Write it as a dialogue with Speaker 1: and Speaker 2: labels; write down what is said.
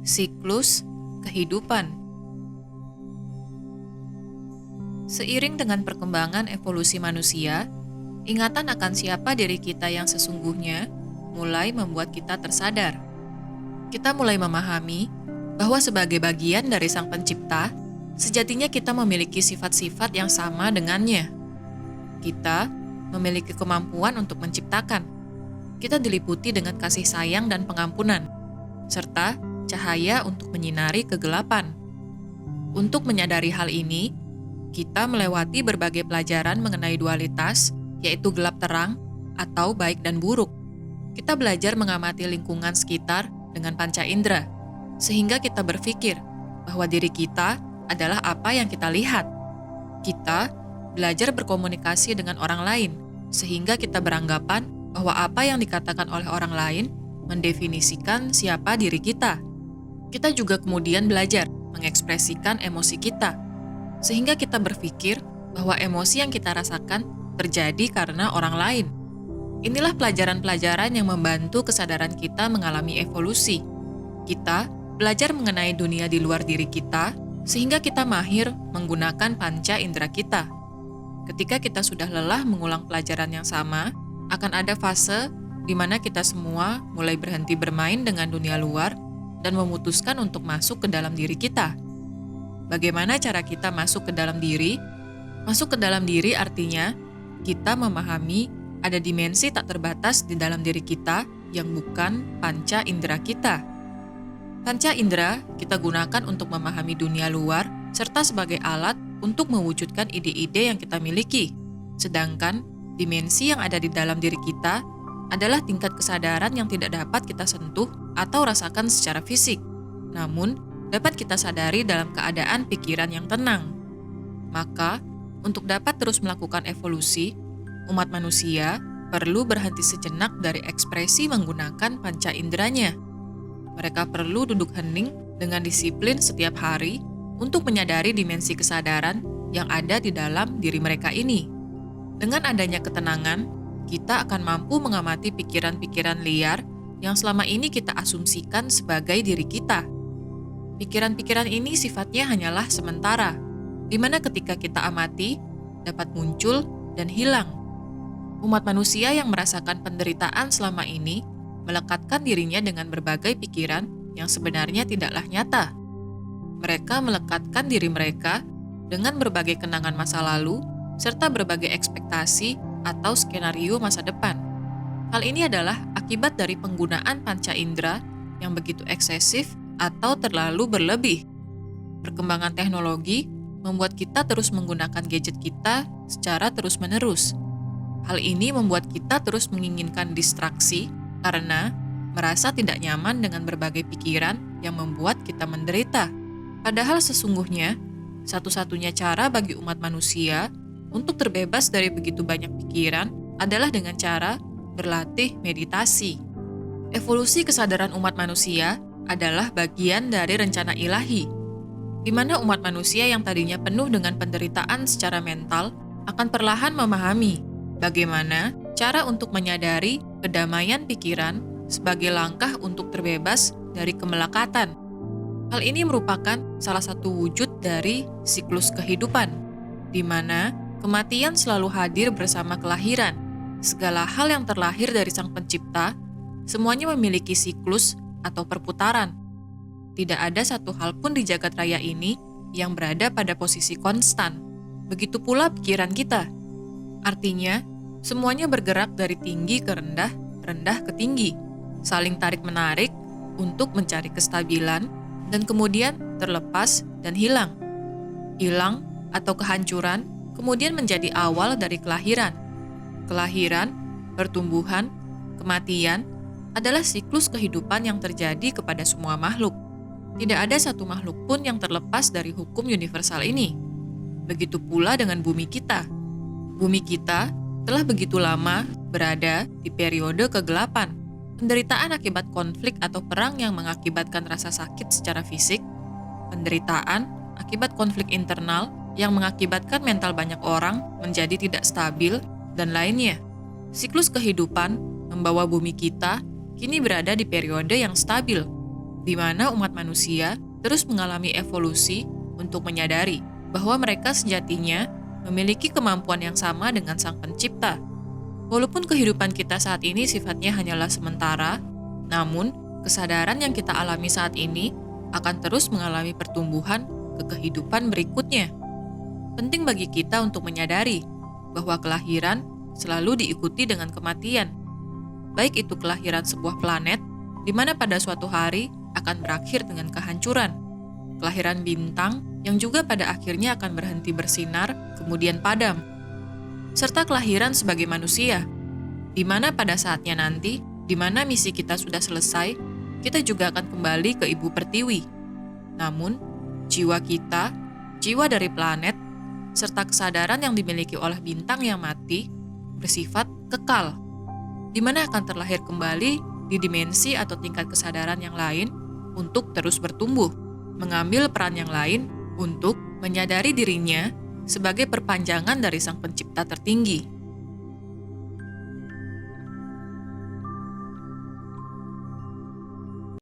Speaker 1: Siklus kehidupan. Seiring dengan perkembangan evolusi manusia, ingatan akan siapa diri kita yang sesungguhnya mulai membuat kita tersadar. Kita mulai memahami bahwa sebagai bagian dari Sang Pencipta, sejatinya kita memiliki sifat-sifat yang sama dengannya. Kita memiliki kemampuan untuk menciptakan. Kita diliputi dengan kasih sayang dan pengampunan, serta cahaya untuk menyinari kegelapan. Untuk menyadari hal ini, kita melewati berbagai pelajaran mengenai dualitas, yaitu gelap terang atau baik dan buruk. Kita belajar mengamati lingkungan sekitar dengan panca indera, sehingga kita berpikir bahwa diri kita adalah apa yang kita lihat. Kita belajar berkomunikasi dengan orang lain, sehingga kita beranggapan bahwa apa yang dikatakan oleh orang lain mendefinisikan siapa diri kita. Kita juga kemudian belajar mengekspresikan emosi kita, sehingga kita berpikir bahwa emosi yang kita rasakan terjadi karena orang lain. Inilah pelajaran-pelajaran yang membantu kesadaran kita mengalami evolusi. Kita belajar mengenai dunia di luar diri kita, sehingga kita mahir menggunakan panca indera kita. Ketika kita sudah lelah mengulang pelajaran yang sama, akan ada fase di mana kita semua mulai berhenti bermain dengan dunia luar dan memutuskan untuk masuk ke dalam diri kita. Bagaimana cara kita masuk ke dalam diri? Masuk ke dalam diri artinya kita memahami ada dimensi tak terbatas di dalam diri kita yang bukan panca indera kita. Panca indera kita gunakan untuk memahami dunia luar serta sebagai alat untuk mewujudkan ide-ide yang kita miliki. Sedangkan dimensi yang ada di dalam diri kita adalah tingkat kesadaran yang tidak dapat kita sentuh atau rasakan secara fisik, namun dapat kita sadari dalam keadaan pikiran yang tenang. Maka, untuk dapat terus melakukan evolusi, umat manusia perlu berhenti sejenak dari ekspresi menggunakan panca inderanya. Mereka perlu duduk hening dengan disiplin setiap hari untuk menyadari dimensi kesadaran yang ada di dalam diri mereka ini. Dengan adanya ketenangan, kita akan mampu mengamati pikiran-pikiran liar yang selama ini kita asumsikan sebagai diri kita. Pikiran-pikiran ini sifatnya hanyalah sementara, di mana ketika kita amati, dapat muncul dan hilang. Umat manusia yang merasakan penderitaan selama ini melekatkan dirinya dengan berbagai pikiran yang sebenarnya tidaklah nyata. Mereka melekatkan diri mereka dengan berbagai kenangan masa lalu, serta berbagai ekspektasi atau skenario masa depan. Hal ini adalah akibat dari penggunaan panca indera yang begitu eksesif atau terlalu berlebih. Perkembangan teknologi membuat kita terus menggunakan gadget kita secara terus-menerus. Hal ini membuat kita terus menginginkan distraksi karena merasa tidak nyaman dengan berbagai pikiran yang membuat kita menderita. Padahal sesungguhnya, satu-satunya cara bagi umat manusia untuk terbebas dari begitu banyak pikiran adalah dengan cara berlatih meditasi. Evolusi kesadaran umat manusia adalah bagian dari rencana ilahi, di mana umat manusia yang tadinya penuh dengan penderitaan secara mental akan perlahan memahami bagaimana cara untuk menyadari kedamaian pikiran sebagai langkah untuk terbebas dari kemelekatan. Hal ini merupakan salah satu wujud dari siklus kehidupan, di mana kematian selalu hadir bersama kelahiran. Segala hal yang terlahir dari Sang Pencipta, semuanya memiliki siklus atau perputaran. Tidak ada satu hal pun di jagat raya ini yang berada pada posisi konstan. Begitu pula pikiran kita. Artinya, semuanya bergerak dari tinggi ke rendah, rendah ke tinggi, saling tarik-menarik untuk mencari kestabilan, dan kemudian terlepas dan hilang. Hilang atau kehancuran kemudian menjadi awal dari kelahiran. Kelahiran, pertumbuhan, kematian adalah siklus kehidupan yang terjadi kepada semua makhluk. Tidak ada satu makhluk pun yang terlepas dari hukum universal ini. Begitu pula dengan bumi kita. Bumi kita telah begitu lama berada di periode kegelapan. Penderitaan akibat konflik atau perang yang mengakibatkan rasa sakit secara fisik, penderitaan akibat konflik internal yang mengakibatkan mental banyak orang menjadi tidak stabil, dan lainnya. Siklus kehidupan membawa bumi kita kini berada di periode yang stabil, di mana umat manusia terus mengalami evolusi untuk menyadari bahwa mereka sejatinya memiliki kemampuan yang sama dengan Sang Pencipta. Walaupun kehidupan kita saat ini sifatnya hanyalah sementara, namun kesadaran yang kita alami saat ini akan terus mengalami pertumbuhan ke kehidupan berikutnya. Penting bagi kita untuk menyadari bahwa kelahiran selalu diikuti dengan kematian. Baik itu kelahiran sebuah planet, di mana pada suatu hari akan berakhir dengan kehancuran. Kelahiran bintang yang juga pada akhirnya akan berhenti bersinar, kemudian padam. Serta kelahiran sebagai manusia, di mana pada saatnya nanti, di mana misi kita sudah selesai, kita juga akan kembali ke Ibu Pertiwi. Namun, jiwa kita, jiwa dari planet, serta kesadaran yang dimiliki oleh bintang yang mati, bersifat kekal, di mana akan terlahir kembali di dimensi atau tingkat kesadaran yang lain untuk terus bertumbuh, mengambil peran yang lain untuk menyadari dirinya sebagai perpanjangan dari Sang Pencipta tertinggi.